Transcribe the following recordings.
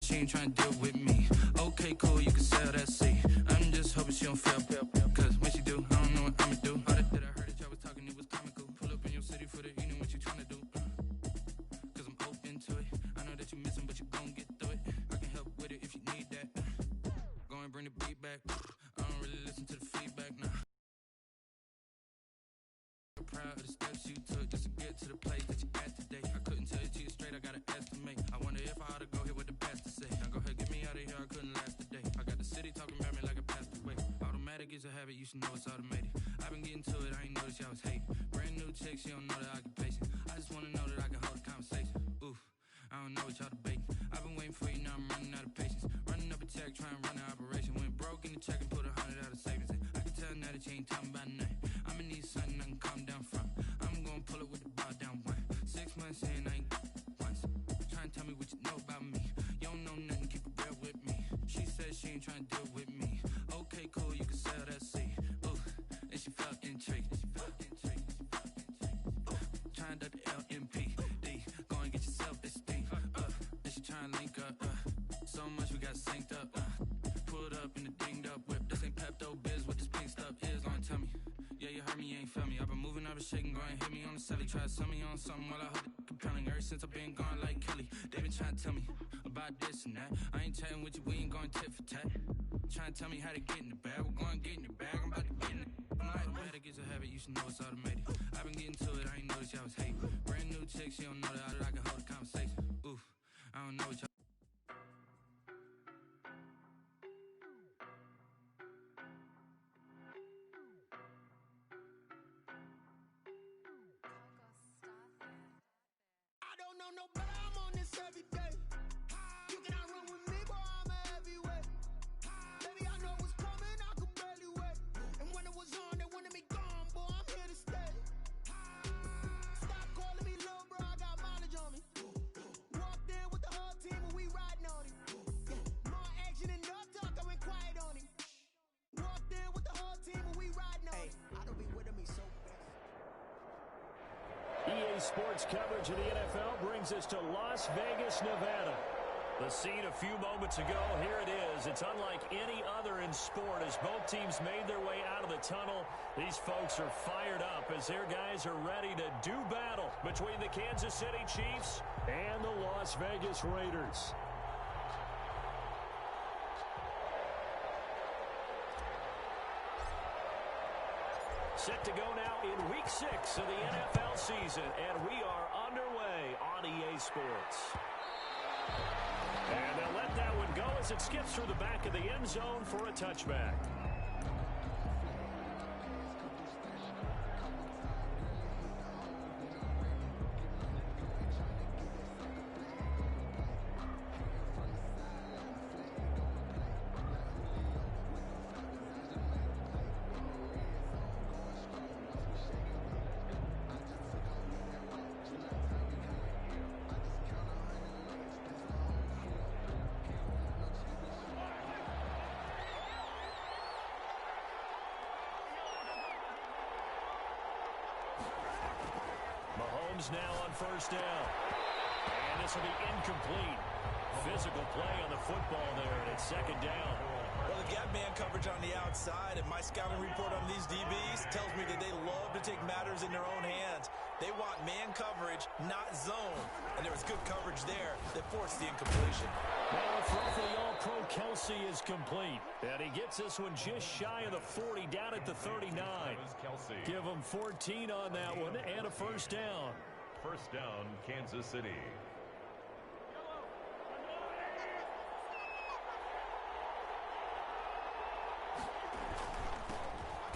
She ain't trying to deal with me. Okay, cool, you can sell that seat. I'm just hoping she don't fail. Cause when she do, I don't know what I'ma do. All that I heard that y'all was talking, it was comical. Pull up in your city for the evening, what you trying to do? Cause I'm open to it. I know that you missing, but you gon' get through it. I can help with it if you need that. Go and bring the beat back. I don't really listen to the feedback, nah. I'm proud of the steps you took just to get to the place that you at today. I couldn't tell you to you straight, I gotta estimate. I wonder if I ought to go here with the best to say. Now go ahead, get me out of here, I couldn't last today. I got the city talking about me like I passed away. Automatic is a habit, you should know it's automated. I've been getting to it, I ain't noticed y'all was hating. Brand new chick, she don't know the occupation. I just wanna know that I can hold a conversation. Oof, I don't know what y'all debating. I've been waiting for you, now I'm running out of patience. Running up a check, trying to run an operation. Went broke in the check and put 100 out of savings in. I can tell now that you ain't talking about nothing. I'ma need something I can calm down from. I'm gonna pull it with the bar down one. 6 months in, I ain't once. Trying to tell me what you know about me. You don't know nothing, keep it real with me. She said she ain't trying to deal with me. Okay, cool, you can sell that seat. Ooh, and she felt intrigued. Trying to the LMPD. Go and get yourself esteem. And she trying to link up. So much we got synced up. Pulled up in the dinged up whip. This ain't Pepto Biz, what this pink stuff is. Don't tell me. Yeah, you heard me, you ain't felt me. I've been moving, I've been shaking, go and hit me on the celly. Try to sell me on something while I hold it compelling. Ever since I've been gone like Kelly, they been trying to tell me about this and that. I ain't chatting with you, we ain't going tit for tat. Trying to tell me how to get in the bag. We're going to get in the bag, I'm about to get in it. Automatic is a habit, you should know it's automated. I've been getting to it, I ain't noticed y'all was hating. Brand new chick, she don't know that I can hold a conversation. Oof, I don't know what y'all. No better, I'm on this every day. You cannot run with me, boy, I'm a heavyweight. Baby, I know what's coming, I could barely wait. And when it was on, they wanted me gone, boy, I'm here to stay. Stop calling me little bro, I got mileage on me. Walked in with the whole team and we riding on him. More action and no talk, I went quiet on him. Walked in with the whole team and we riding on him. I don't be with me so fast. EA Sports coverage of the NFL brings us to Las Vegas, Nevada. The scene a few moments ago, here it is. It's unlike any other in sport as both teams made their way out of the tunnel. These folks are fired up as their guys are ready to do battle between the Kansas City Chiefs and the Las Vegas Raiders. Set to go now in Week 6 of the NFL season, and we are underway on EA Sports. And they'll let that one go as it skips through the back of the end zone for a touchback. Now on first down. And this will be incomplete. Physical play on the football there, and it's second down. Well, they've got man coverage on the outside, and my scouting report on these DBs tells me that they love to take matters in their own hands. They want man coverage, not zone. And there was good coverage there that forced the incompletion. Well, roughly all-pro Kelsey is complete. And he gets this one just shy of the 40, down at the 39. Give him 14 on that one and a first down. First down, Kansas City.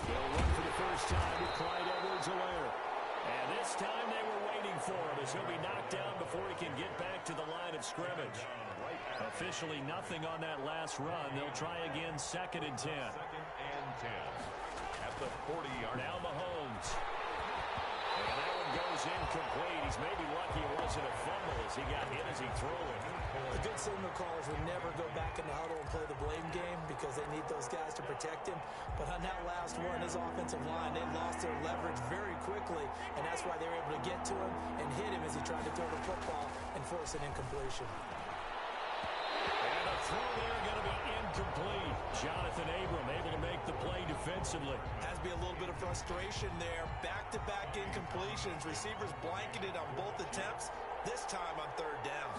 They'll run for the first time with Clyde Edwards-Helaire. And this time they were waiting for him as he'll be knocked down before he can get back to the line of scrimmage. Officially nothing on that last run. They'll try again, 2nd and 10. 2nd and 10. At the 40-yard. Now Mahomes. And that one goes incomplete. He's maybe lucky it wasn't a fumble as he got hit as he threw it. The good signal callers would never go back in the huddle and play the blame game because they need those guys to protect him. But on that last one, his offensive line, they lost their leverage very quickly, and that's why they were able to get to him and hit him as he tried to throw the football and force an incompletion. throw there going to be incomplete. Jonathan Abram able to make the play defensively. Has to be a little bit of frustration there. Back-to-back incompletions. Receivers blanketed on both attempts. This time on third down.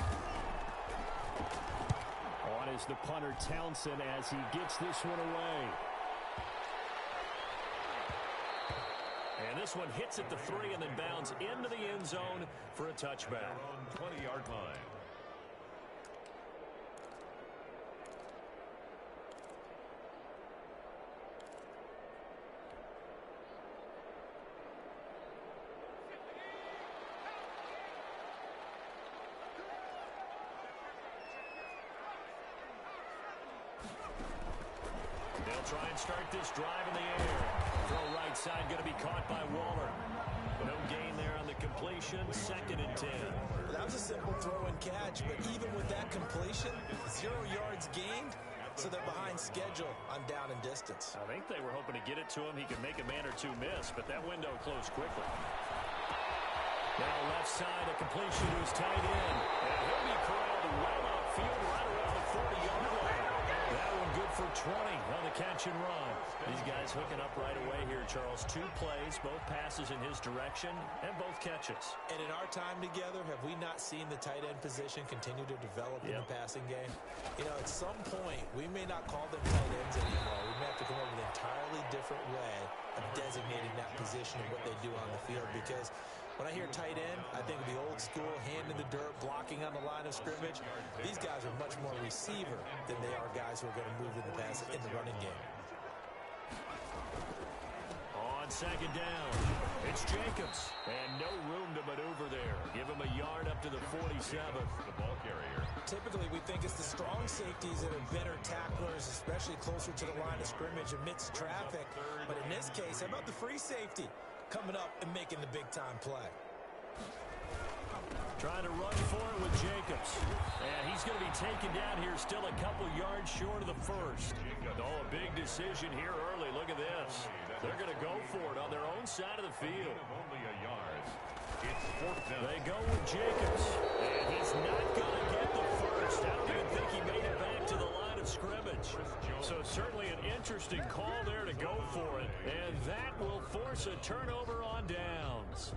On is the punter Townsend as he gets this one away. And this one hits at the 3 and then bounds into the end zone for a touchback. On 20-yard line. They'll try and start this drive in the air. Throw right side going to be caught by Waller. No gain there on the completion. 2nd and 10. That was a simple throw and catch, but even with that completion, 0 yards gained, so they're behind schedule on down and distance. I think they were hoping to get it to him. He could make a man or two miss, but that window closed quickly. Now left side, a completion to his tight end. And he'll be corralled well outfield right around the 40-yard line. That one good for 20 on the catch and run. These guys hooking up right away here, Charles. 2 plays, both passes in his direction, and both catches. And in our time together, have we not seen the tight end position continue to develop in the passing game? You know, at some point, we may not call them tight ends anymore. We may have to come up with an entirely different way of designating that position and what they do on the field, because when I hear tight end, I think of the old school, hand in the dirt, blocking on the line of scrimmage. These guys are much more receiver than they are guys who are going to move in the pass in the running game. On 2nd down, it's Jacobs. And no room to maneuver there. Give him a yard up to the 47. The ball carrier. Typically, we think it's the strong safeties that are better tacklers, especially closer to the line of scrimmage amidst traffic. But in this case, how about the free safety coming up and making the big-time play? Trying to run for it with Jacobs. And he's going to be taken down here, still a couple yards short of the first. Oh, a big decision here early. Look at this. They're going to go for it on their own side of the field. Only a yard. It's 4th down. They go with Jacobs. And he's not going to get the first. I don't even think he made it back to the line of scrimmage. So certainly an interesting call there to go for it. And that will force a turnover on downs.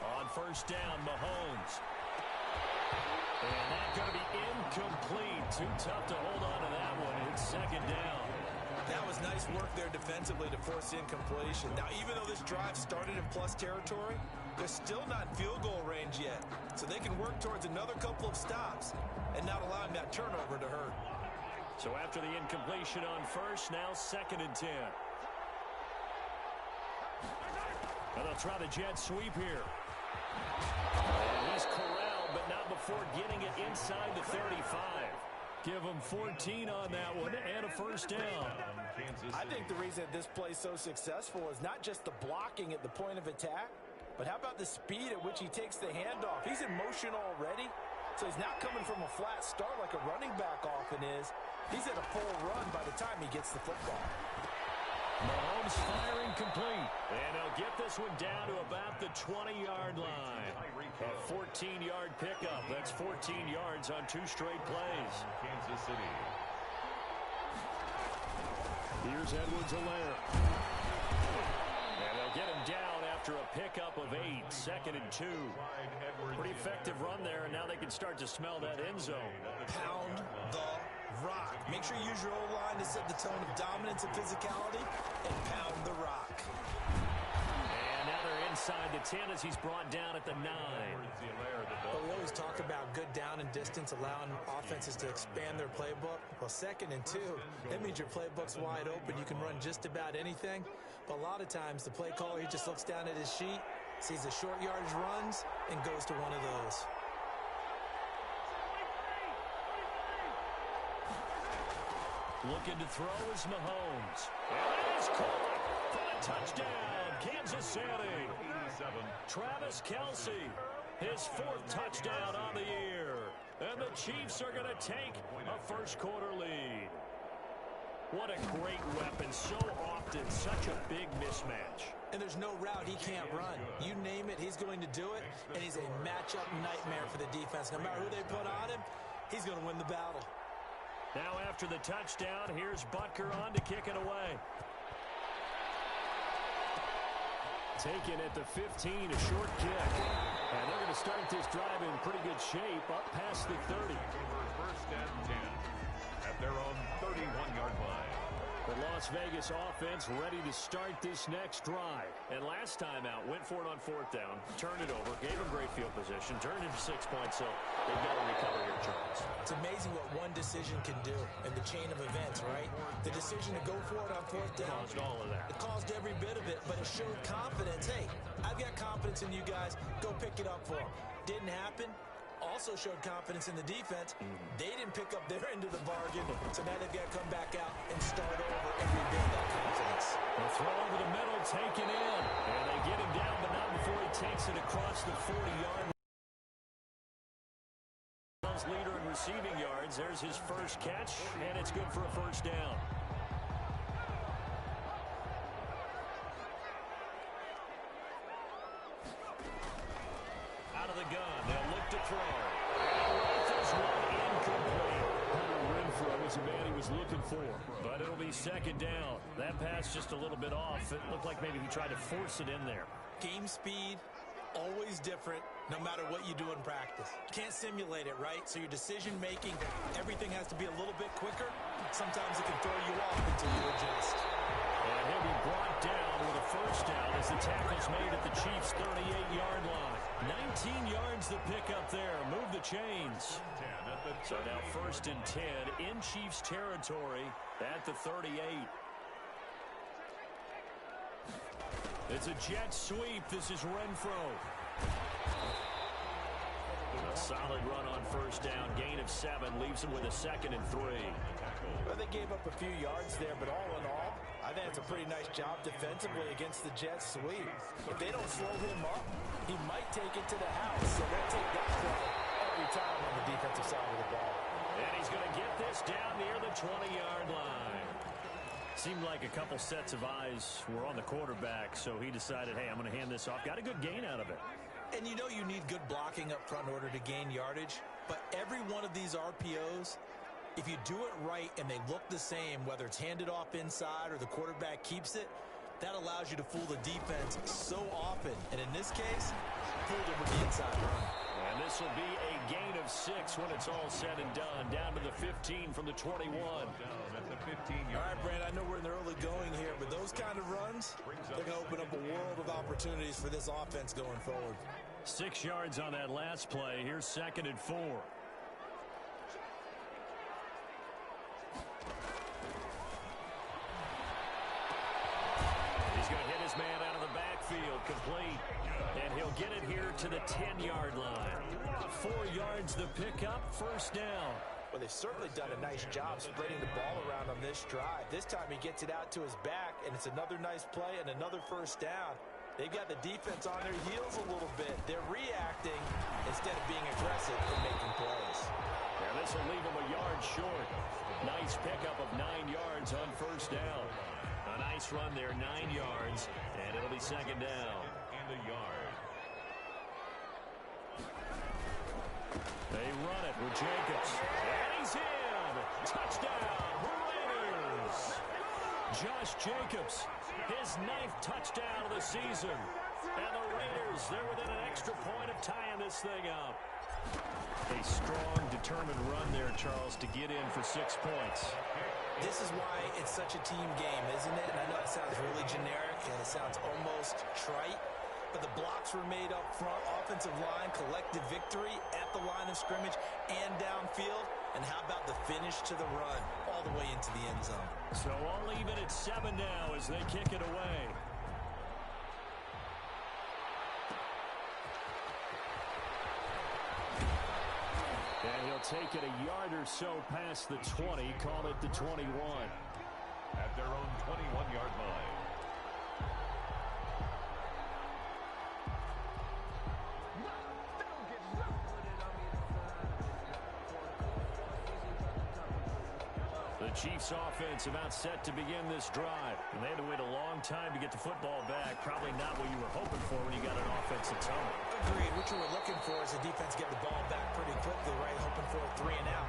On 1st down, Mahomes. And that's going to be incomplete. Too tough to hold on to that one. It's 2nd down. That was nice work there defensively to force incompletion. Now, even though this drive started in plus territory, they're still not in field goal range yet. So they can work towards another couple of stops and not allowing that turnover to hurt. So after the incompletion on 1st, now 2nd and 10. And they'll try the jet sweep here. And he's corralled, but not before getting it inside the 35. Give him 14 on that one and a 1st down. I think the reason this play is so successful is not just the blocking at the point of attack, but how about the speed at which he takes the handoff? He's in motion already, so he's not coming from a flat start like a running back often is. He's at a full run by the time he gets the football. Mahomes firing complete. And he'll get this one down to about the 20-yard line. A 14-yard pickup. That's 14 yards on 2 straight plays. Kansas City. Here's Edwards-Helaire. And they'll get him down after a pickup of 8. 2nd and 2. Pretty effective run there, and now they can start to smell that end zone. Pound the rock. Make sure you use your O-line to set the tone of dominance and physicality, and pound the rock. And now they're inside the 10 as he's brought down at the 9. But we always talk about good down and distance, allowing offenses to expand their playbook. Well, 2nd and 2, that means your playbook's wide open. You can run just about anything. But a lot of times, the play caller, he just looks down at his sheet, sees the short yardage runs, and goes to one of those. Looking to throw is Mahomes. And it is caught for a touchdown, Kansas City. Travis Kelce, his 4th touchdown on the year. And the Chiefs are going to take a 1st quarter lead. What a great weapon. So often, such a big mismatch. And there's no route he can't run. You name it, he's going to do it, and he's a matchup nightmare for the defense. No matter who they put on him, he's going to win the battle. Now after the touchdown, here's Butker on to kick it away. Taken at the 15, a short kick. And they're going to start this drive in pretty good shape, up past the 30. First and 10 at their own 31-yard line. The Las Vegas offense ready to start this next drive. And last time out, went for it on fourth down, turned it over, gave them great field position, turned it into 6 points, so they've got to recover here, Charles. It's amazing what one decision can do in the chain of events, right? The decision to go for it on fourth down. Caused all of that. It caused every bit of it, but it showed confidence. Hey, I've got confidence in you guys. Go pick it up for them. Didn't happen. Also showed confidence in the defense. They didn't pick up their end of the bargain, so now they've got to come back out and start over and rebuild that confidence. The throw over the middle, taken in. And they get him down, but not before he takes it across the 40-yard line. Leader in receiving yards. There's his first catch, and it's good for a first down. Out of the gun, they'll look to throw. There's one incomplete. Renfro was the man he was looking for, but it'll be second down. That pass just a little bit off. It looked like maybe he tried to force it in there. Game speed, always different, no matter what you do in practice. Can't simulate it, right? So your decision-making, everything has to be a little bit quicker. Sometimes it can throw you off until you adjust. And he'll be brought down with a first down as the tackle's made at the Chiefs' 38-yard line. 19 yards to pick up there. Move the chains. So now first and 10 in Chiefs territory at the 38. It's a jet sweep. This is Renfro. A solid run on first down. Gain of 7 leaves him with a 2nd and 3. Well, they gave up a few yards there, but all in all, I think it's a pretty nice job defensively against the jet sweep. If they don't slow him up, he might take it to the house. So they'll take that play every time on the defensive side of the ball. And he's going to get this down near the 20-yard line. Seemed like a couple sets of eyes were on the quarterback, so he decided, hey, I'm going to hand this off. Got a good gain out of it. And you know you need good blocking up front in order to gain yardage, but every one of these RPOs, if you do it right and they look the same, whether it's handed off inside or the quarterback keeps it, that allows you to fool the defense so often. And in this case, fooled him with the inside run. And this will be a gain of 6 when it's all said and done. Down to the 15 from the 21. Down at the 15-yard. All right, Brand, I know we're in the early going here, but those kind of runs, they're going to open up a world of opportunities for this offense going forward. 6 yards on that last play. Here's 2nd and 4. He's going to hit his man out of the backfield, complete. And he'll get it here to the 10-yard line. 4 yards the pickup, first down. Well, they've certainly done a nice job spreading the ball around on this drive. This time he gets it out to his back, and it's another nice play and another first down. They've got the defense on their heels a little bit. They're reacting instead of being aggressive and making plays. And this will leave him a yard short. Nice pickup of 9 yards on first down. A nice run there, 9 yards, and it'll be second down. And a yard. They run it with Jacobs. And he's in! Touchdown, Raiders! Josh Jacobs, his 9th touchdown of the season. And the Raiders, they're within an extra point of tying this thing up. A strong, determined run there, Charles, to get in for 6 points. This is why it's such a team game, isn't it? And I know it sounds really generic and it sounds almost trite, but the blocks were made up front, offensive line, collective victory at the line of scrimmage and downfield. And how about the finish to the run all the way into the end zone? So all even at 7 now as they kick it away. And he'll take it a yard or so past the 20, call it the 21. At their own 21-yard line. The Chiefs offense about set to begin this drive. And they had to wait a long time to get the football back. Probably not what you were hoping for when you got an offensive tunnel. Agreed. What you were looking for is the defense get the ball back pretty quickly, right? Hoping for a 3 and out.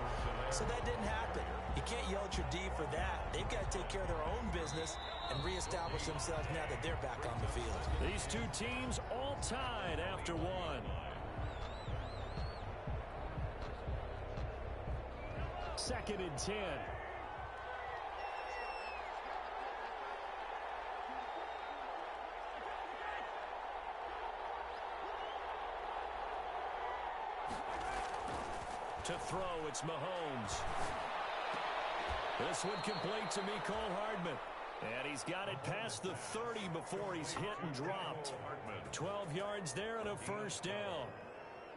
So that didn't happen. You can't yell at your D for that. They've got to take care of their own business and reestablish themselves now that they're back on the field. These two teams all tied after one. Second and 10. To throw, it's Mahomes. This one complete to Mecole Hardman. And he's got it past the 30 before he's hit and dropped. 12 yards there and a first down.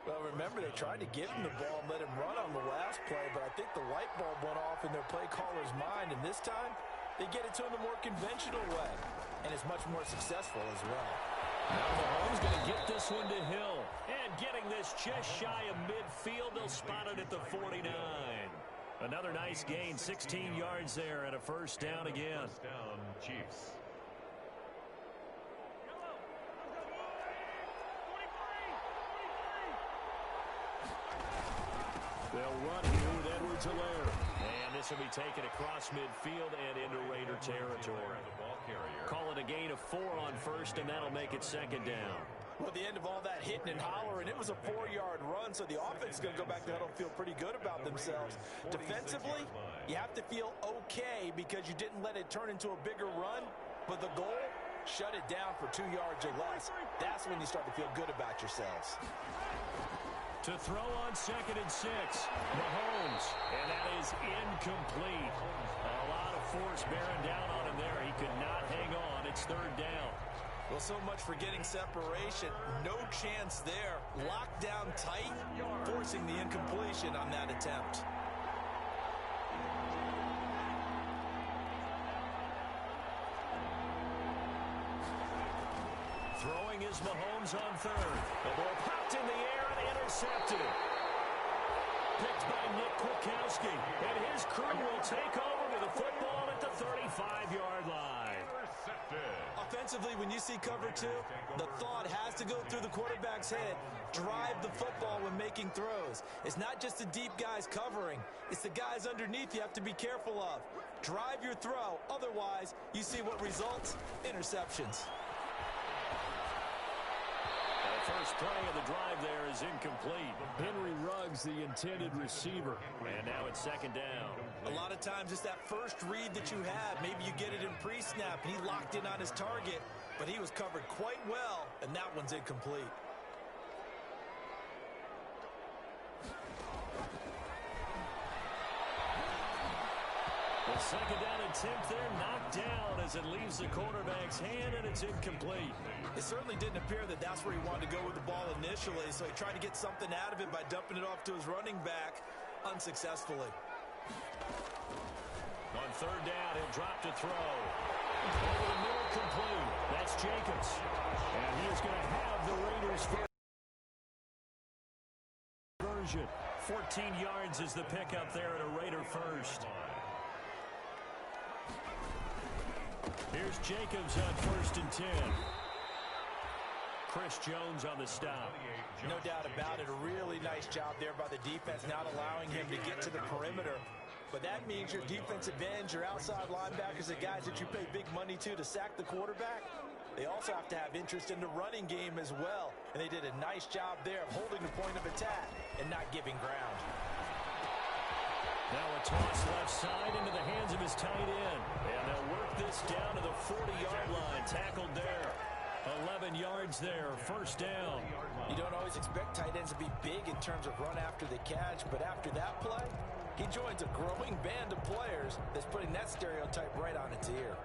Well, remember, they tried to give him the ball and let him run on the last play, but I think the light bulb went off in their play caller's mind, and this time they get it to him the more conventional way, and it's much more successful as well. Now Mahomes going to get this one to Hill. And getting this just shy of midfield, they'll spot it at the 49. Another nice gain, 16 yards there and a first down again. First down, Chiefs. They'll run here with Edwards-Helaire. And this will be taken across midfield and into Raider territory. Call it a gain of 4 on first, and that'll make it second down. Well, at the end of all that hitting and hollering, it was a 4-yard run, so the offense is going to go back to huddle and feel pretty good about themselves. Defensively, you have to feel okay because you didn't let it turn into a bigger run, but the goal, shut it down for 2 yards or less. That's when you start to feel good about yourselves. To throw on second and 6, Mahomes, and that is incomplete. A lot of force bearing down on him there. He could not hang on. It's third down. Well, so much for getting separation. No chance there. Locked down tight, forcing the incompletion on that attempt. Throwing is Mahomes on third. The ball popped in the air and intercepted. Picked by Nick Kwiatkowski. And his crew will take over with the football at the 35-yard line. Offensively, when you see cover 2, the thought has to go through the quarterback's head. Drive the football when making throws. It's not just the deep guys covering. It's the guys underneath you have to be careful of. Drive your throw. Otherwise, you see what results? Interceptions. The first play of the drive there is incomplete. Henry Ruggs, the intended receiver. And now it's second down. A lot of times it's that first read that you have. Maybe you get it in pre-snap, and he locked in on his target, but he was covered quite well, and that one's incomplete. The second down attempt there knocked down as it leaves the quarterback's hand, and it's incomplete. It certainly didn't appear that that's where he wanted to go with the ball initially, so he tried to get something out of it by dumping it off to his running back unsuccessfully. On third down, he'll drop to throw. Over the middle, complete. That's Jacobs. And he is going to have the Raiders version. 14 yards is the pickup there at a Raider first. Here's Jacobs on first and 10. Chris Jones on the stop. No doubt about it. A really nice job there by the defense, not allowing him to get to the perimeter. But that means your defensive ends, your outside linebackers, the guys that you pay big money to sack the quarterback, they also have to have interest in the running game as well. And they did a nice job there of holding the point of attack and not giving ground. Now a toss left side into the hands of his tight end. And they'll work this down to the 40-yard line. Tackled there. 11 yards there. First down. You don't always expect tight ends to be big in terms of run after the catch, but after that play, he joins a growing band of players that's putting that stereotype right on its ear.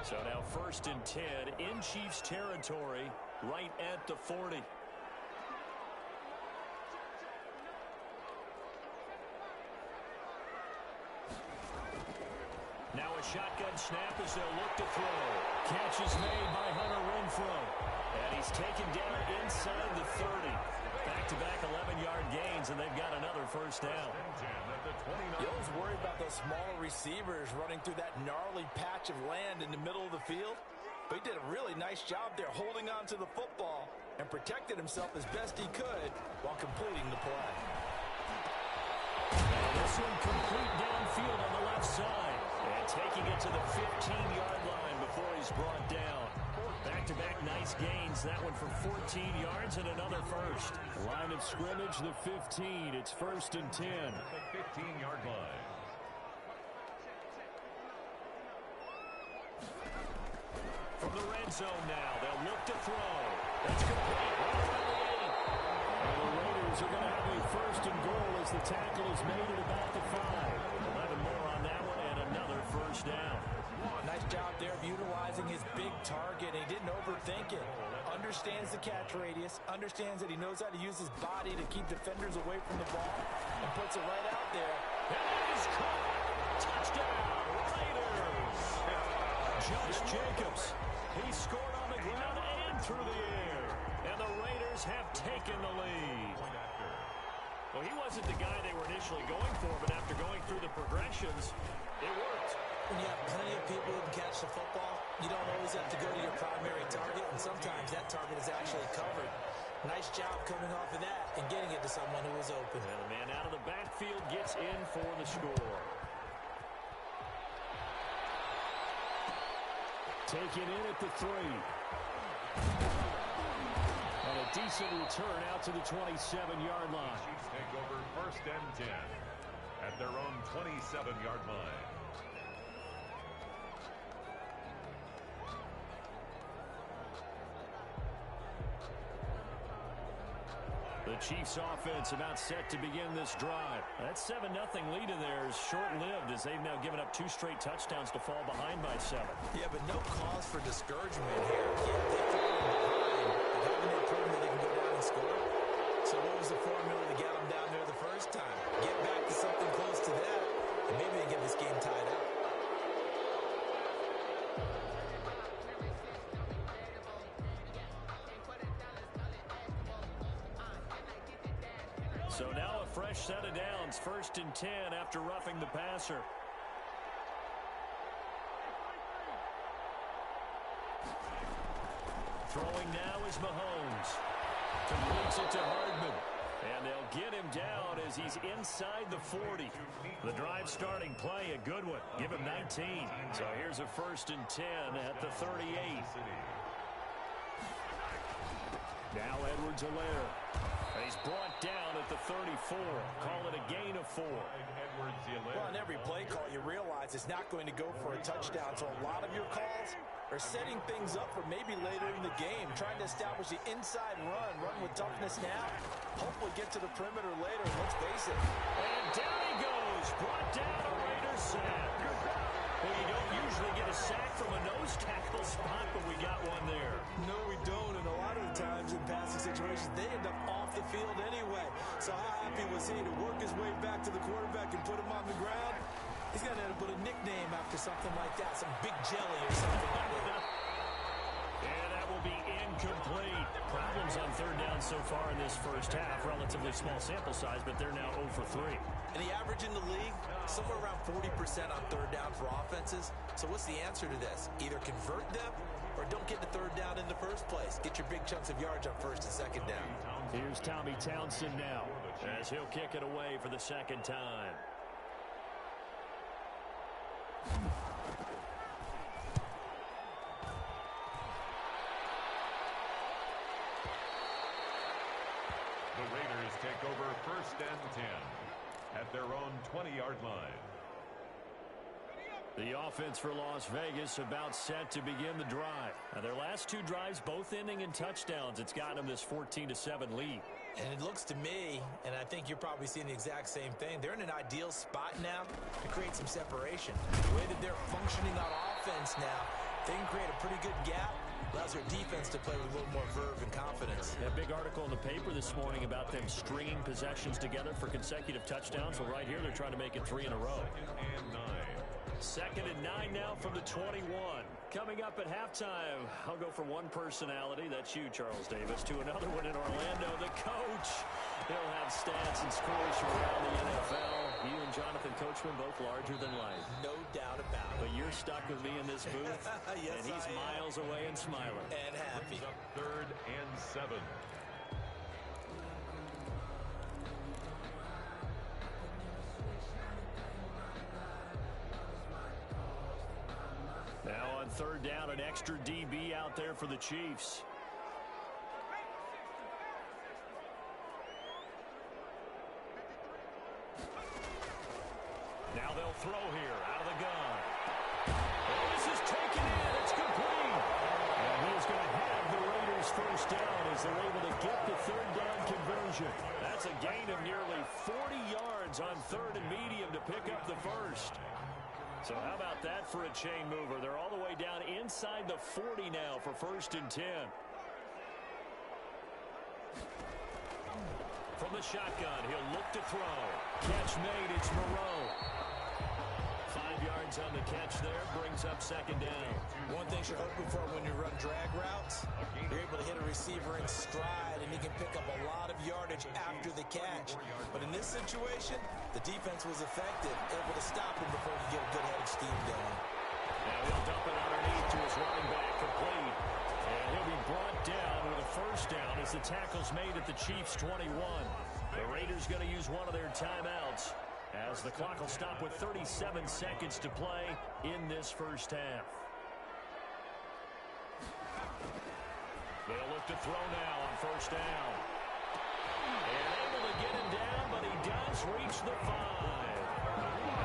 So now first and 10 in Chiefs territory, right at the 40. Now a shotgun snap as they'll look to throw. Catch is made by Hunter Renfrow. And he's taken down inside the 30. Back-to-back 11-yard gains, and they've got another first down. You always worry about those smaller receivers running through that gnarly patch of land in the middle of the field. but he did a really nice job there holding on to the football and protected himself as best he could while completing the play. And this one complete downfield on the left side. And taking it to the 15-yard line before he's brought down. Back-to-back nice gains. That one for 14 yards and another first. Line of scrimmage, the 15. It's 1st and 10. The 15-yard line. From the red zone now, they'll look to throw. That's complete. Right around the 8. And the Raiders are going to have a 1st and goal as the tackle is made at about the 5. 11 more on that one and another first down. Nice job there of utilizing his big target. He didn't overthink it. Understands the catch radius. Understands that he knows how to use his body to keep defenders away from the ball. And puts it right out there. And he's caught. Touchdown, Raiders. Josh Jacobs. He scored on the ground and through the air. And the Raiders have taken the lead. Well, he wasn't the guy they were initially going for, but after going through the progressions, it worked. When you have plenty of people who can catch the football, you don't always have to go to your primary target, and sometimes that target is actually covered. Nice job coming off of that and getting it to someone who was open. And the man out of the backfield gets in for the score. Taken in at the 3. And a decent return out to the 27-yard line. Chiefs take over 1st and 10 at their own 27-yard line. The Chiefs offense about set to begin this drive. That 7-0 lead in there is short-lived as they've now given up 2 straight touchdowns to fall behind by 7. Yeah, but no cause for discouragement here. Yeah, they've fallen behind, but haven't they proven that they can go down and score? So what was the formula to get them down there the first time? Get back to something close to that, and maybe they get this game tied up. So now a fresh set of downs, 1st and 10 after roughing the passer. Throwing now is Mahomes. Completes it to Hardman. And they'll get him down as he's inside the 40. The drive starting play, a good one. Give him 19. So here's a 1st and 10 at the 38. Now Edwards-Helaire. He's brought down at the 34. Call it a gain of 4. Well, on every play call, you realize it's not going to go for a touchdown. So a lot of your calls are setting things up for maybe later in the game, trying to establish the inside run with toughness now. Hopefully get to the perimeter later. Let's face it. And down he goes. Brought down a Raiders sack. Well, you don't usually get a sack from a nose tackle spot, but we got one there. No, we don't. And a lot of the times in passing situations, they end up off the field anyway. So how happy was he to work his way back to the quarterback and put him on the ground? He's got to end up with a nickname after something like that, some Big Jelly or something like that. And that will be incomplete. Problems on 3rd down so far in this first half. Relatively small sample size, but they're now 0 for 3. And the average in the league, somewhere around 40% on 3rd down for offenses. So what's the answer to this? Either convert them or don't get the 3rd down in the first place. Get your big chunks of yards on 1st and 2nd down. Here's Tommy Townsend now as he'll kick it away for the 2nd time. The Raiders take over 1st and 10 at their own 20-yard line. The offense for Las Vegas about set to begin the drive. Now, their last 2 drives both ending in touchdowns. It's gotten them this 14-7 lead. And it looks to me, and I think you're probably seeing the exact same thing, they're in an ideal spot now to create some separation. The way that they're functioning on offense now, they can create a pretty good gap. Allows their defense to play with a little more verve and confidence. A big article in the paper this morning about them stringing possessions together for consecutive touchdowns. Well, right here, they're trying to make it 3 in a row. 2nd and 9 now from the 21. Coming up at halftime, I'll go from one personality, that's you, Charles Davis, to another one in Orlando. The coach, he'll have stats and scores from around the NFL. You and Jonathan Coachman both larger than life. No doubt about it. But you're stuck with me in this booth, yes, and he's miles away and smiling. And happy. Up 3rd and 7. Now on 3rd down, an extra DB out there for the Chiefs. Now they'll throw here out of the gun. And this is taken in. It's complete. And he is going to have the Raiders first down as they're able to get the 3rd down conversion. That's a gain of nearly 40 yards on 3rd and medium to pick up the first. So how about that for a chain mover? They're all the way down inside the 40 now for 1st and 10. From the shotgun, he'll look to throw. Catch made, it's Moreau. 5 yards on the catch there, brings up 2nd down. One thing you're hoping for when you run drag routes, you're able to hit a receiver in stride, and he can pick up a lot of yardage after the catch. But in this situation, the defense was effective, able to stop him before he get a good head of steam going. Now he'll dump it underneath to his running back, complete. And he'll be brought down with a first down as the tackle's made at the Chiefs' 21. The Raiders going to use one of their timeouts as the clock will stop with 37 seconds to play in this first half. They'll look to throw now on 1st down. And able to get him down, but he does reach the 5.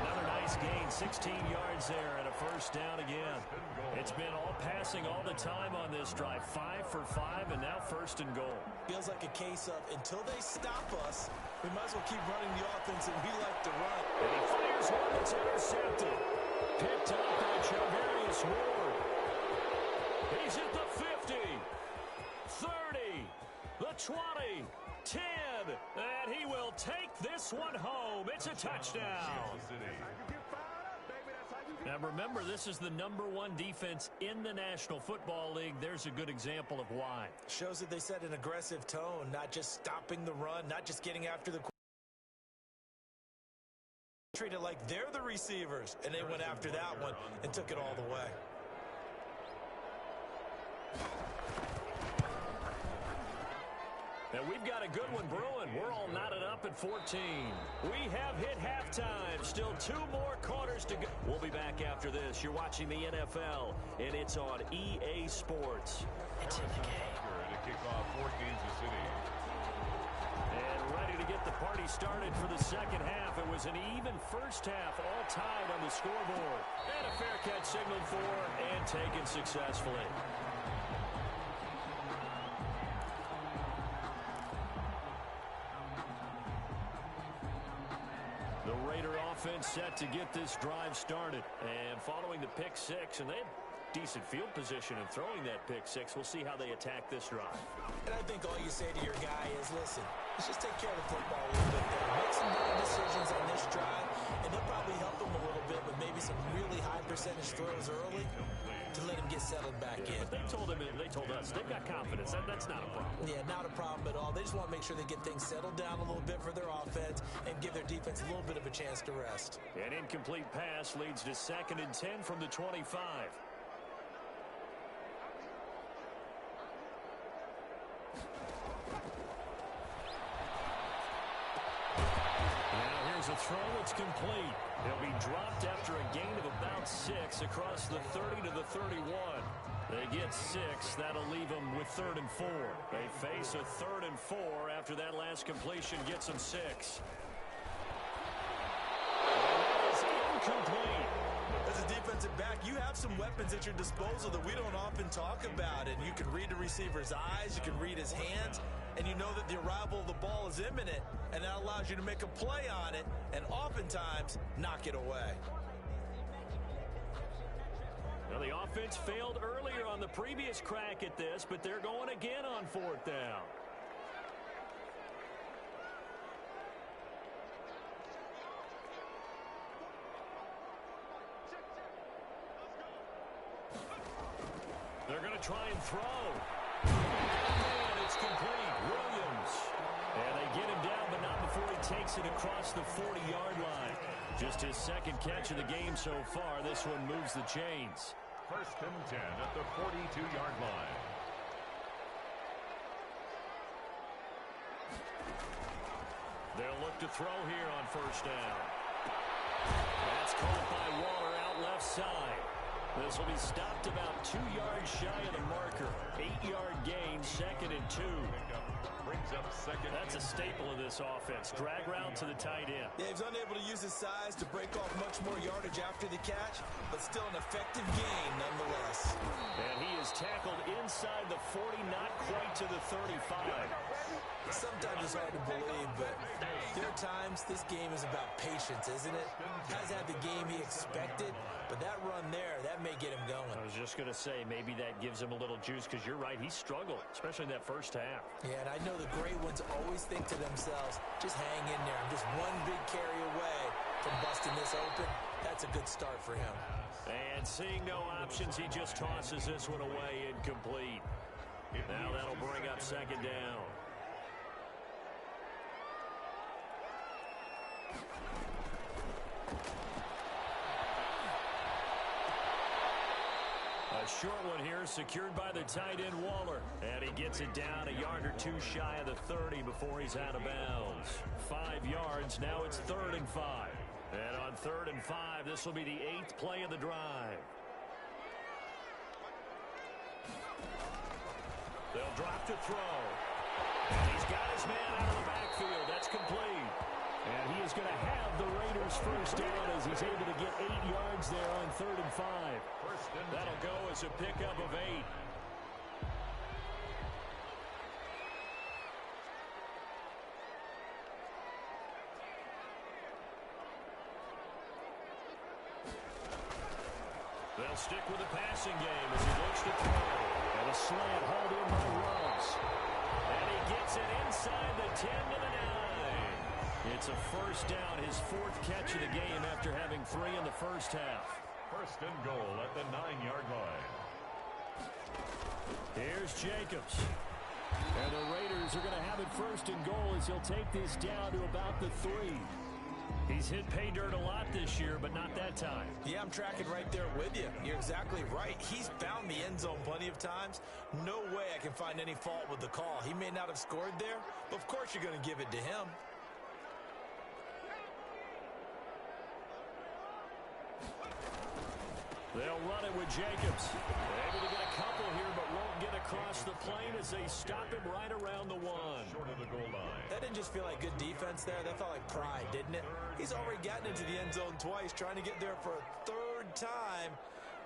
Another nice gain, 16 yards there, and a first down again. It's been all passing all the time on this drive. 5 for 5, and now 1st and goal. Feels like a case of until they stop us, we might as well keep running the offense that we like to run. And he fires one that's intercepted. Picked up by Charvarius Ward. He's at the 50, 30, the 20, 10, and he will take this one home. It's a touchdown. Now remember, this is the #1 defense in the National Football League. There's a good example of why. Shows that they set an aggressive tone, not just stopping the run, not just getting after the treat it like they're the receivers, and they went after that one and took it all the way. And we've got a good one brewing. We're all knotted up at 14. We have hit halftime. Still 2 more quarters to go. We'll be back after this. You're watching the NFL, and it's on EA Sports. It's in the game. To kick off for Kansas City. And ready to get the party started for the second half. It was an even first half, all tied on the scoreboard. And a fair catch signaled for and taken successfully. The Raider offense set to get this drive started. And following the pick 6, and they had decent field position in throwing that pick 6. We'll see how they attack this drive. And I think all you say to your guy is, listen, let's just take care of the football a little bit there. Make some better decisions on this drive, and they'll probably help him a little bit with maybe some really high percentage throws early to let him get settled back in. But they told us, they've got confidence. That's not a problem. Yeah, not a problem at all. They just want to make sure they get things settled down a little bit for their offense and give their defense a little bit of a chance to rest. An incomplete pass leads to 2nd and 10 from the 25. A throw that's complete. He'll be dropped after a gain of about 6 across the 30 to the 31. They get 6. That'll leave them with 3rd and 4. They face a 3rd and 4 after that last completion gets them 6. And that is incomplete. As a defensive back, you have some weapons at your disposal that we don't often talk about. And you can read the receiver's eyes, you can read his hands, and you know that the arrival of the ball is imminent, and that allows you to make a play on it and oftentimes knock it away. Now, the offense failed earlier on the previous crack at this, but they're going again on 4th down. They're going to try and throw. And it's complete. Williams. And they get him down, but not before he takes it across the 40-yard line. Just his second catch of the game so far. This one moves the chains. 1st and 10 at the 42-yard line. They'll look to throw here on 1st down. That's caught by Waller out left side. This will be stopped about 2 yards shy of the marker. 8-yard gain, 2nd and 2. Brings up 2nd. That's a staple of this offense. Drag route to the tight end. Yeah, he's unable to use his size to break off much more yardage after the catch, but still an effective gain nonetheless. And he is tackled inside the 40, not quite to the 35. Sometimes it's hard to believe, but there are times this game is about patience, isn't it? Hasn't had the game he expected, but that run there, that may get him going. I was just going to say, maybe that gives him a little juice, because you're right, he struggled, especially in that first half. Yeah, and I know the great ones always think to themselves, just hang in there. I'm just one big carry away from busting this open. That's a good start for him. And seeing no options, he just tosses this one away incomplete. Now that'll bring up 2nd down. A short one here, secured by the tight end Waller. And he gets it down a yard or 2 shy of the 30 before he's out of bounds. 5 yards, now it's 3rd and 5. And on 3rd and 5, this will be the 8th play of the drive. They'll drop to throw. And he's got his man out of the backfield. That's complete. And he is going to have the Raiders 1st down as he's able to get 8 yards there on 3rd and 5. That'll go as a pickup of 8. They'll stick with the passing game as he looks to throw. And a slant hauled in by Ruggs. And he gets it inside the 10 to the 9. It's a 1st down, his 4th catch of the game after having 3 in the first half. 1st and goal at the 9-yard line. Here's Jacobs. And the Raiders are going to have it 1st and goal as he'll take this down to about the 3. He's hit pay dirt a lot this year, but not that time. Yeah, I'm tracking right there with you. You're exactly right. He's found the end zone plenty of times. No way I can find any fault with the call. He may not have scored there, but of course you're going to give it to him. They'll run it with Jacobs. They're able to get a couple here, but won't get across the plane as they stop him right around the 1. Short of the goal line. That didn't just feel like good defense there. That felt like pride, didn't it? He's already gotten into the end zone twice, trying to get there for a 3rd time.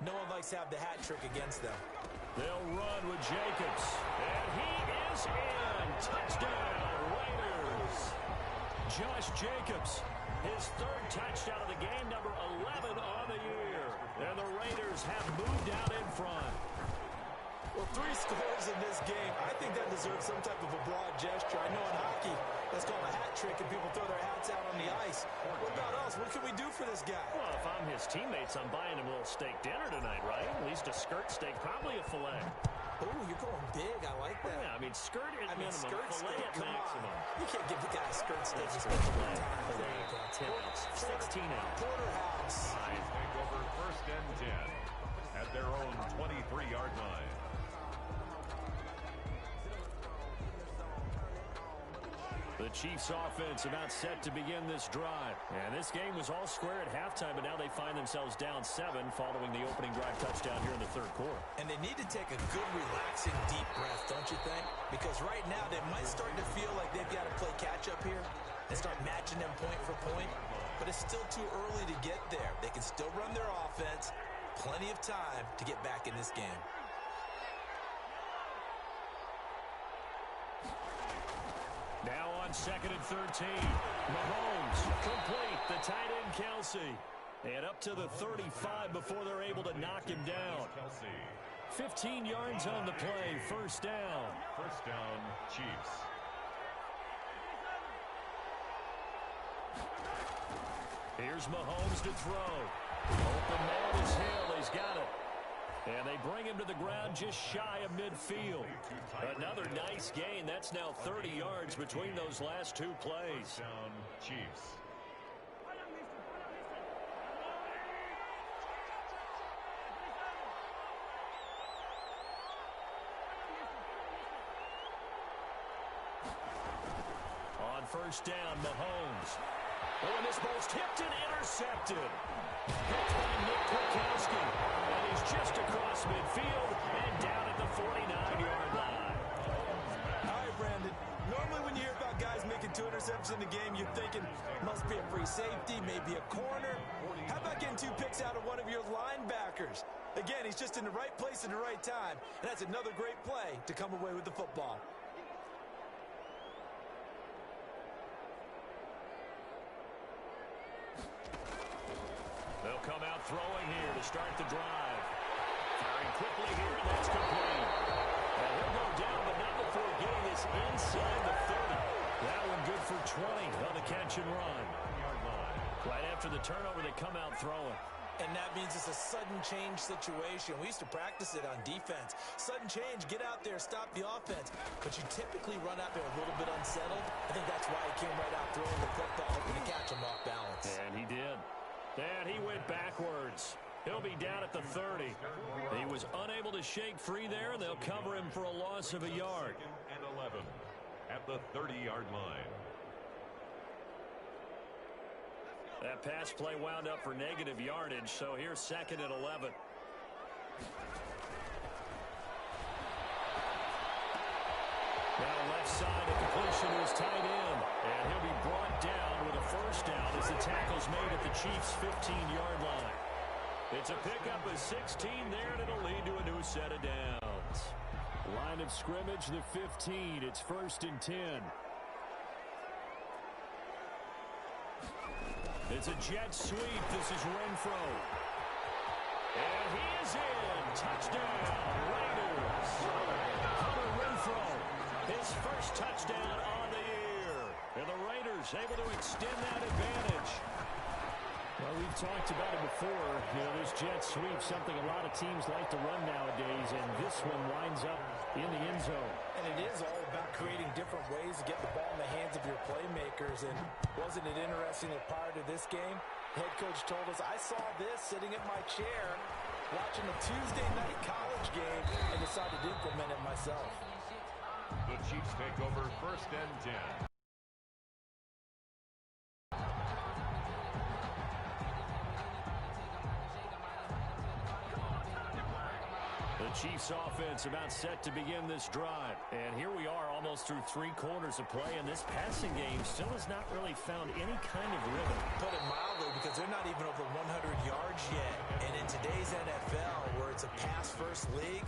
No one likes to have the hat trick against them. They'll run with Jacobs. And he is in. Touchdown, Raiders. Josh Jacobs, his 3rd touchdown of the game, number 11 on the year. And the Raiders have moved out in front. Well, 3 scores in this game. I think that deserves some type of a broad gesture. I know in hockey, that's called a hat trick, and people throw their hats out on the ice. What about us? What can we do for this guy? Well, if I'm his teammates, I'm buying him a little steak dinner tonight, right? At least a skirt steak, probably a filet. Oh, you're going big. I like that. Yeah, I mean, skirt at minimum, skirt filet steak, at come maximum. on. You can't give the guy a skirt steak. It's He's filet, There you go. 10 ounce, 16 ounce. Porterhouse. Take over 1st and 10 at their own 23-yard line. The Chiefs offense about set to begin this drive. And this game was all square at halftime, but now they find themselves down 7 following the opening drive touchdown here in the 3rd quarter. And they need to take a good, relaxing, deep breath, don't you think? Because right now they might start to feel like they've got to play catch-up here and start matching them point for point. But it's still too early to get there. They can still run their offense. Plenty of time to get back in this game. Now on 2nd and 13. Mahomes complete. The tight end Kelsey. And up to the 35 before they're able to knock him down. 15 yards on the play. 1st down. 1st down, Chiefs. Here's Mahomes to throw. Open man is Hill. He's got it. And they bring him to the ground just shy of midfield. Another nice gain. That's now 30 yards between those last two plays. First down, Chiefs. On first down, Mahomes. Oh, and this ball's tipped and intercepted. Picked by Nick Kwiatkowski. And he's just across midfield and down at the 49-yard line. All right, Brandon. Normally when you hear about guys making 2 interceptions in the game, you're thinking must be a free safety, maybe a corner. How about getting 2 picks out of one of your linebackers? Again, he's just in the right place at the right time. And that's another great play to come away with the football. They'll come out throwing here to start the drive. Firing quickly here, and that's complete. And he'll go down, but not before getting this inside the 30. That one good for 20 on the catch and run. Right after the turnover, they come out throwing. And that means it's a sudden change situation. We used to practice it on defense. Sudden change, get out there, stop the offense. But you typically run out there a little bit unsettled. I think that's why he came right out throwing the football, hoping to catch him off balance. And he did. And he went backwards. He'll be down at the 30. He was unable to shake free there, and they'll cover him for a loss of a yard. And 11 at the 30-yard line. That pass play wound up for negative yardage, so here's second and 11. Now left side, a completion to his tight end. And he'll be brought down with a first down as the tackle's made at the Chiefs' 15-yard line. It's a pickup of 16 there, and it'll lead to a new set of downs. Line of scrimmage, the 15. It's first and 10. It's a jet sweep. This is Renfro. And he is in. Touchdown, Raiders. Hunter Renfro, his first touchdown on the year. And the Raiders able to extend that advantage. Well, we've talked about it before. You know, this jet sweep, something a lot of teams like to run nowadays, and this one winds up in the end zone. And it is all about creating different ways to get the ball in the hands of your playmakers. And wasn't it interesting that prior to this game, head coach told us, I saw this sitting in my chair watching a Tuesday night college game and decided to implement it myself. The Chiefs take over first and 10. The Chiefs offense about set to begin this drive. And here we are almost through 3 quarters of play, and this passing game still has not really found any kind of rhythm. Put it mildly, because they're not even over 100 yards yet. And in today's NFL, where it's a pass-first league,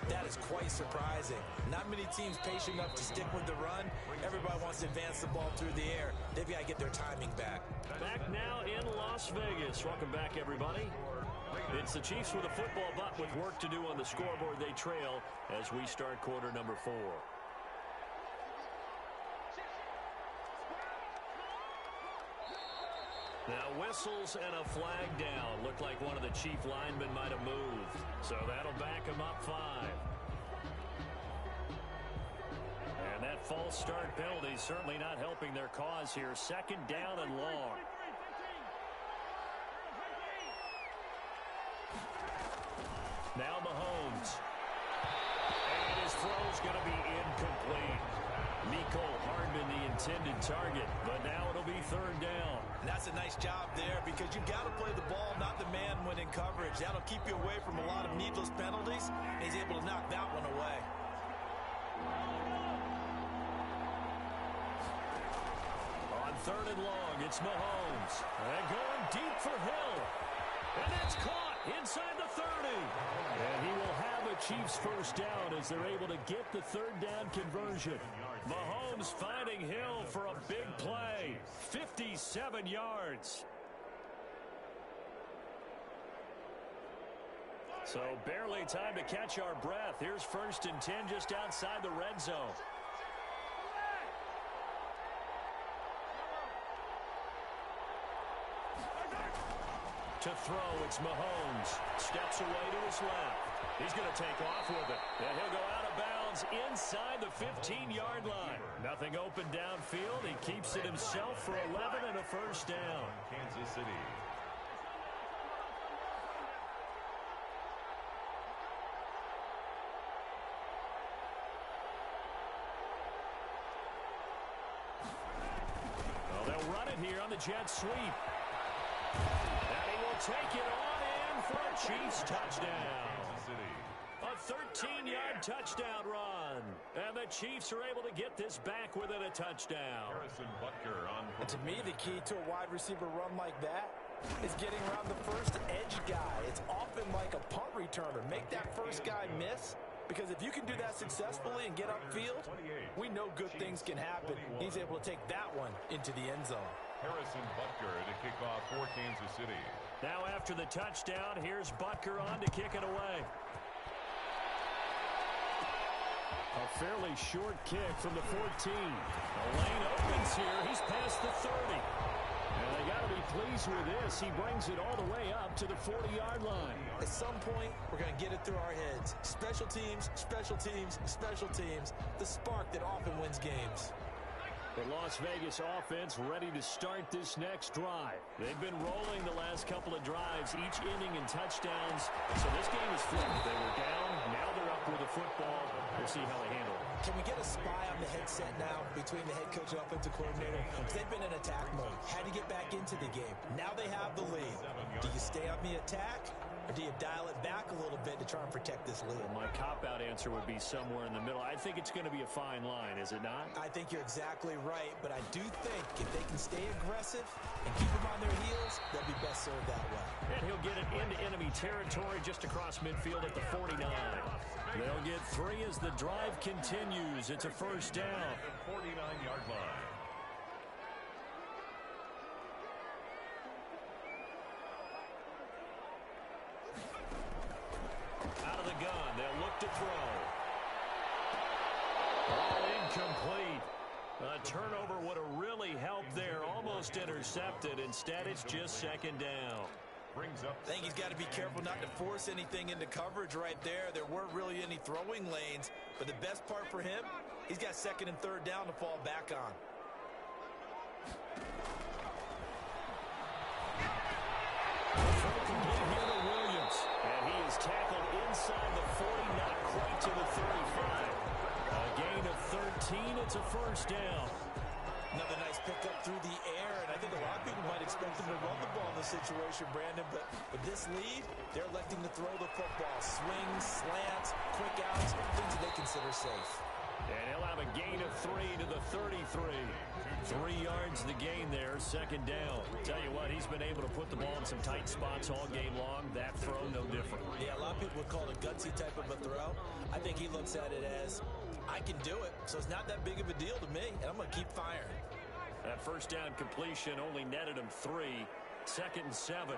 that is quite surprising. Not many teams patient enough to stick with the run. Everybody wants to advance the ball through the air. They've got to get their timing back. Back now in Las Vegas. Welcome back, everybody. It's the Chiefs with a football, but with work to do on the scoreboard. They trail as we start quarter number 4. Now whistles and a flag down. Looked like one of the Chief linemen might have moved. So that'll back him up 5. And that false start penalty certainly not helping their cause here. Second down and long. Now Mahomes. And his throw's going to be incomplete. Mecole Hardman, the intended target, but now it'll be third down. And that's a nice job there, because you've got to play the ball, not the man when in coverage. That'll keep you away from a lot of needless penalties, and he's able to knock that one away. On third and long, it's Mahomes. And going deep for Hill. And it's caught inside the 30. And he will have a Chiefs first down as they're able to get the third down conversion. Mahomes finding Hill for a big play. 57 yards. So barely time to catch our breath. Here's first and 10 just outside the red zone. To throw, it's Mahomes. Steps away to his left. He's going to take off with it. And he'll go out of bounds inside the 15-yard line. Nothing open downfield. He keeps it himself for 11 and a first down. Kansas City. Well, they'll run it here on the jet sweep. And he will take it on in for a Chiefs touchdown. A 13-yard touchdown run. And the Chiefs are able to get this back within a touchdown. Harrison Butker on. And to me, the key to a wide receiver run like that is getting around the first edge guy. It's often like a punt returner. Make that first guy miss, because if you can do that successfully and get upfield, we know good things can happen. He's able to take that one into the end zone. Harrison Butker to kick off for Kansas City. Now after the touchdown, here's Butker on to kick it away. A fairly short kick from the 14. The lane opens here. He's past the 30. And they got to be pleased with this. He brings it all the way up to the 40-yard line. At some point, we're going to get it through our heads. Special teams, special teams, special teams. The spark that often wins games. The Las Vegas offense ready to start this next drive. They've been rolling the last couple of drives, each inning in touchdowns. So this game is flipped. They were down. Now they're up with the football. We'll see how they handle it. Can we get a spy on the headset now between the head coach and offensive coordinator? Because they've been in attack mode. Had to get back into the game. Now they have the lead. Do you stay on the attack, or do you dial it back a little bit to try and protect this lead? Well, my cop-out answer would be somewhere in the middle. I think it's going to be a fine line, is it not? I think you're exactly right, but I do think if they can stay aggressive and keep them on their heels, they'll be best served that way. And he'll get it into enemy territory just across midfield at the 49. They'll get 3 as the drive continues. It's a first down. 49-yard line. Out of the gun, they'll look to throw. Ball incomplete. A turnover would have really helped there. Almost intercepted. Instead, it's just second down. I think he's got to be careful not to force anything into coverage right there. There weren't really any throwing lanes. But the best part for him, he's got second and third down to fall back on. Throw complete here to Williams. And he is tackled inside the 40, not quite to the 35. A gain of 13. It's a first down. Another nice pickup through the air, and I think a lot of people might expect them to run the ball in this situation, Brandon, but with this lead, they're electing to throw the football. Swings, slants, quick outs, things that they consider safe. And he'll have a gain of 3 to the 33. 3 yards the gain there, second down. Tell you what, he's been able to put the ball in some tight spots all game long. That throw, no different. Yeah, a lot of people would call it a gutsy type of a throw. I think he looks at it as, I can do it, so it's not that big of a deal to me, and I'm going to keep firing. That first down completion only netted him 3. Second and 7. And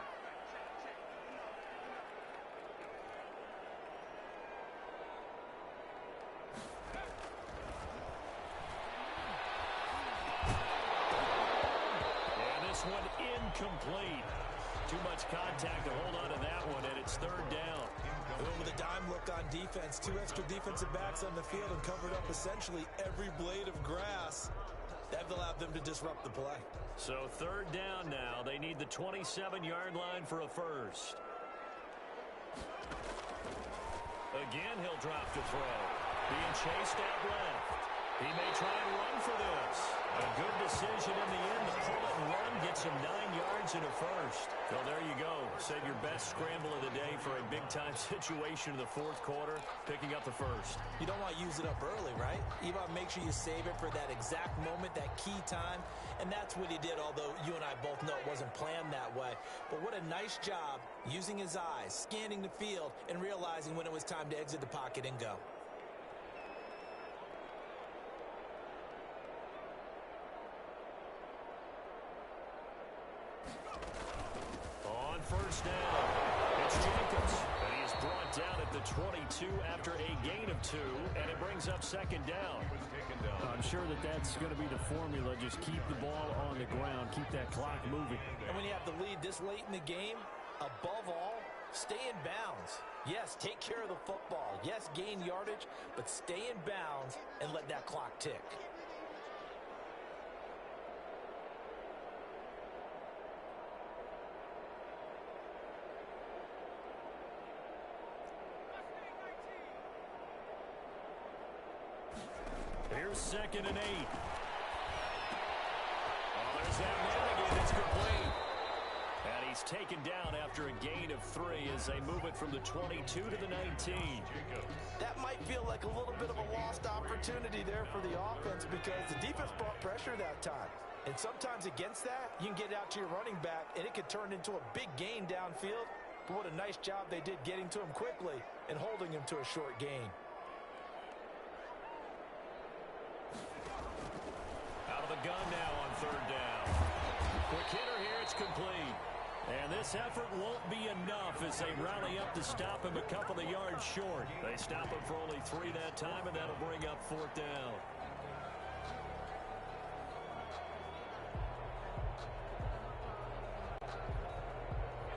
this one incomplete. Too much contact to hold on to that one, and it's third down. With a dime look on defense, 2 extra defensive backs on the field and covered up essentially every blade of grass. That allowed them to disrupt the play. So third down now. They need the 27-yard line for a first. Again, he'll drop to throw. Being chased out left. He may try and run for this. A good decision in the end to pull it and run. Gets him 9 yards and a first. Well, there you go. Save your best scramble of the day for a big-time situation in the fourth quarter. Picking up the first. You don't want to use it up early, right? You want to make sure you save it for that exact moment, that key time. And that's what he did, although you and I both know it wasn't planned that way. But what a nice job using his eyes, scanning the field, and realizing when it was time to exit the pocket and go. First down. It's Jacobs, and he is brought down at the 22 after a gain of 2, and it brings up second down. I'm sure that's going to be the formula. Just keep the ball on the ground, keep that clock moving. And when you have the lead this late in the game, Above all, stay in bounds. Yes, take care of the football. Yes, gain yardage, but stay in bounds and let that clock tick. Here's 2nd and 8. Oh, there's that man again. It's complete. And he's taken down after a gain of 3 as they move it from the 22 to the 19. That might feel like a little bit of a lost opportunity there for the offense because the defense brought pressure that time. And sometimes against that, you can get out to your running back, and it could turn into a big gain downfield. But what a nice job they did getting to him quickly and holding him to a short gain. Out of the gun now on 3rd down. Quick hitter here, it's complete. And this effort won't be enough as they rally up to stop him a couple of yards short. They stop him for only 3 that time, and that'll bring up 4th down.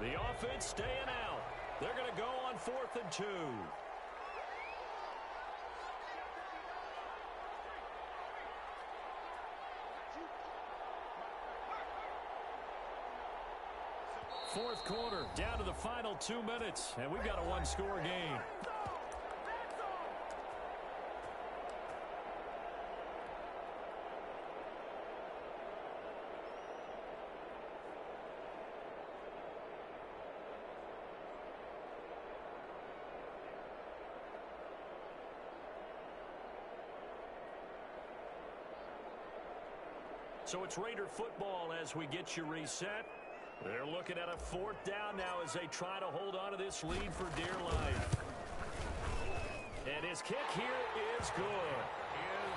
The offense staying out. They're going to go on 4th and 2. Fourth quarter, down to the final 2 minutes, and we've got a one-score game. So it's Raider football as we get you reset. They're looking at a 4th down now as they try to hold on to this lead for dear life. And his kick here is good.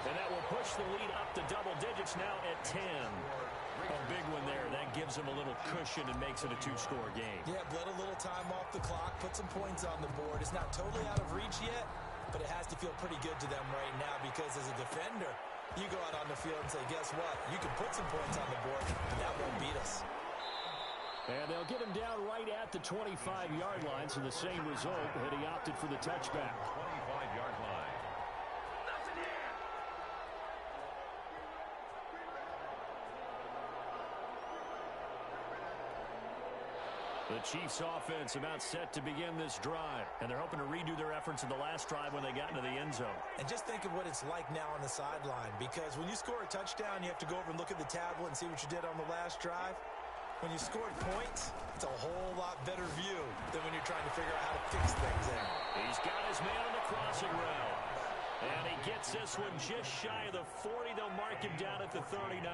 And that will push the lead up to double digits now at 10. A big one there. That gives them a little cushion and makes it a 2-score game. Yeah, bled a little time off the clock, put some points on the board. It's not totally out of reach yet, but it has to feel pretty good to them right now because as a defender, you go out on the field and say, guess what? You can put some points on the board, but that won't beat us. And they'll get him down right at the 25-yard line, so the same result, had he opted for the touchback. 25-yard line. The Chiefs offense about set to begin this drive, and they're hoping to redo their efforts in the last drive when they got into the end zone. And just think of what it's like now on the sideline, because when you score a touchdown, you have to go over and look at the tablet and see what you did on the last drive. When you scored points, it's a whole lot better view than when you're trying to figure out how to fix things there. He's got his man on the crossing route. And he gets this one just shy of the 40. They'll mark him down at the 39.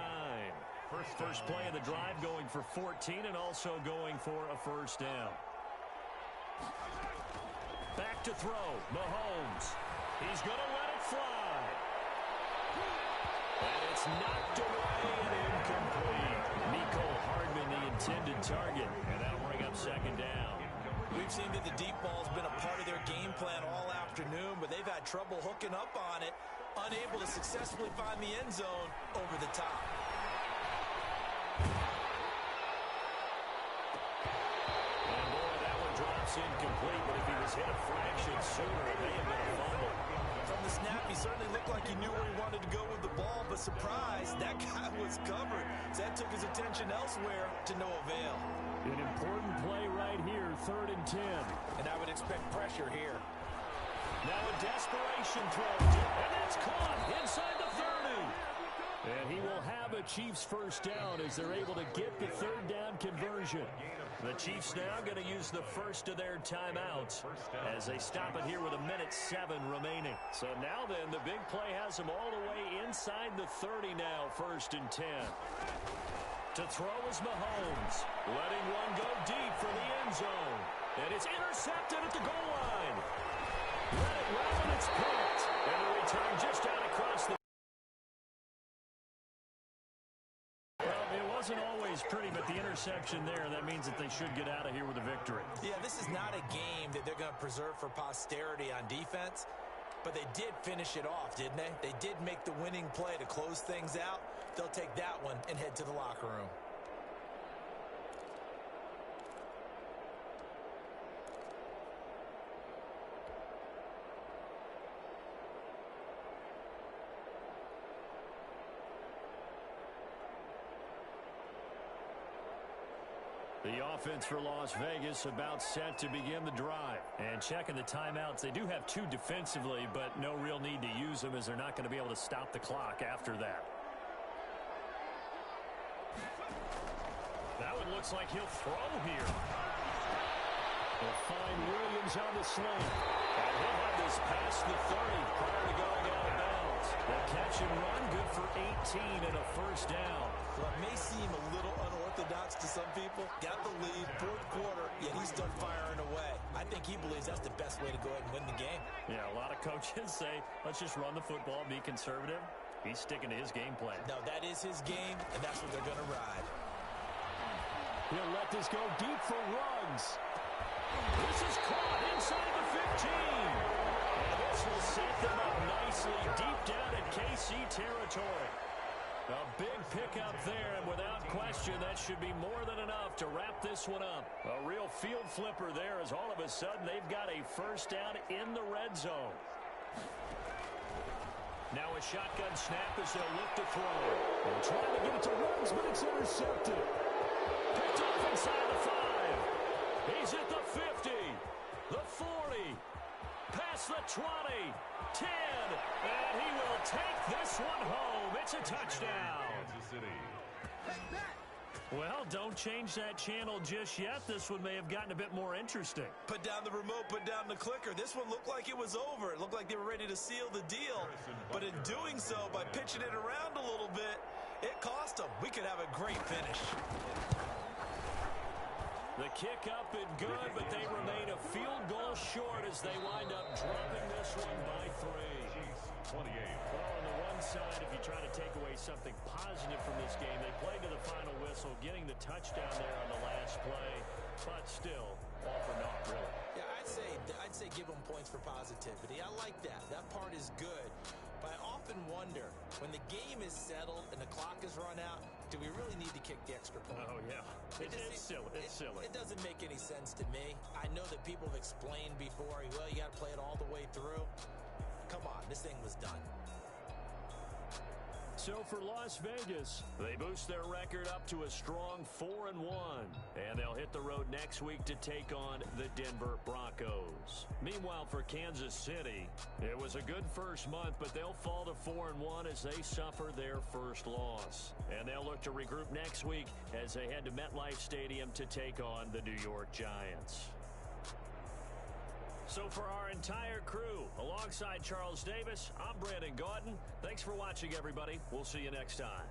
First play of the drive going for 14 and also going for a 1st down. Back to throw. Mahomes. He's going to let it fly. And it's knocked away and incomplete. Nicole Hardman, the intended target. And that'll bring up 2nd down. We've seen that the deep ball's been a part of their game plan all afternoon, but they've had trouble hooking up on it, unable to successfully find the end zone over the top. And boy, that one drops incomplete, but if he was hit a fraction sooner, it may have been a fumble. From the snap, he certainly looked like he knew where he wanted to go with the ball, but surprise, that guy was covered. So that took his attention elsewhere to no avail. An important play right here, 3rd and 10. And I would expect pressure here. Now a desperation throw, and that's caught inside the 30. And he will have a Chiefs 1st down as they're able to get the 3rd down conversion. The Chiefs now going to use the first of their timeouts as they stop it here with 1:07 remaining. So now then, the big play has them all the way inside the 30 now, 1st and 10. To throw is Mahomes, letting one go deep for the end zone. And it's intercepted at the goal line. Let it run, and it's picked. And the return just out across the... Well, it wasn't always pretty, but the interception there, that means that they should get out of here with a victory. Yeah, this is not a game that they're going to preserve for posterity on defense. But they did finish it off, didn't they? They did make the winning play to close things out. They'll take that one and head to the locker room. The offense for Las Vegas about set to begin the drive. And checking the timeouts, they do have 2 defensively, but no real need to use them as they're not going to be able to stop the clock after that. That one looks like he'll throw here. They'll find Williams on the sling. And he'll have this past the 30 prior to going out of bounds. The catch and run, good for 18 and a first down. Well, it may seem a little unorthodox to some people. Got the lead, fourth quarter, yet he's still firing away. I think he believes that's the best way to go ahead and win the game. Yeah, a lot of coaches say, let's just run the football, be conservative. He's sticking to his game plan. No, that is his game, and that's what they're going to ride. He'll let this go deep for Ruggs. This is caught inside the 15. And this will set them up nicely deep down in KC territory. A big pickup there, and without question, that should be more than enough to wrap this one up. A real field flipper there as all of a sudden they've got a first down in the red zone. Now a shotgun snap as they'll look to throw. They're trying to get it to Ruggs, but it's intercepted. Picked off inside the 5. He's at the 50, the 40, past the 20, 10, and he will take this one home. It's a touchdown. Kansas City. Well, don't change that channel just yet. This one may have gotten a bit more interesting. Put down the remote, put down the clicker. This one looked like it was over. It looked like they were ready to seal the deal. But in doing so, by pitching it around a little bit, it cost them. We could have a great finish. The kick up and good, but they remain a field goal short as they wind up dropping this one by 3. 28. Well, on the one side, if you try to take away something positive from this game, they played to the final whistle, getting the touchdown there on the last play, but still, all for naught, really. Yeah, I'd say give them points for positivity. I like that. That part is good. But I often wonder, when the game is settled and the clock is run out, do we really need to kick the extra point? Oh, yeah. It's silly. It's silly. It doesn't make any sense to me. I know that people have explained before, well, you got to play it all the way through. Come on, this thing was done. So for Las Vegas, they boost their record up to a strong 4-1. And they'll hit the road next week to take on the Denver Broncos. Meanwhile, for Kansas City, it was a good first month, but they'll fall to 4-1 as they suffer their first loss. And they'll look to regroup next week as they head to MetLife Stadium to take on the New York Giants. So for our entire crew, alongside Charles Davis, I'm Brandon Gaudin. Thanks for watching, everybody. We'll see you next time.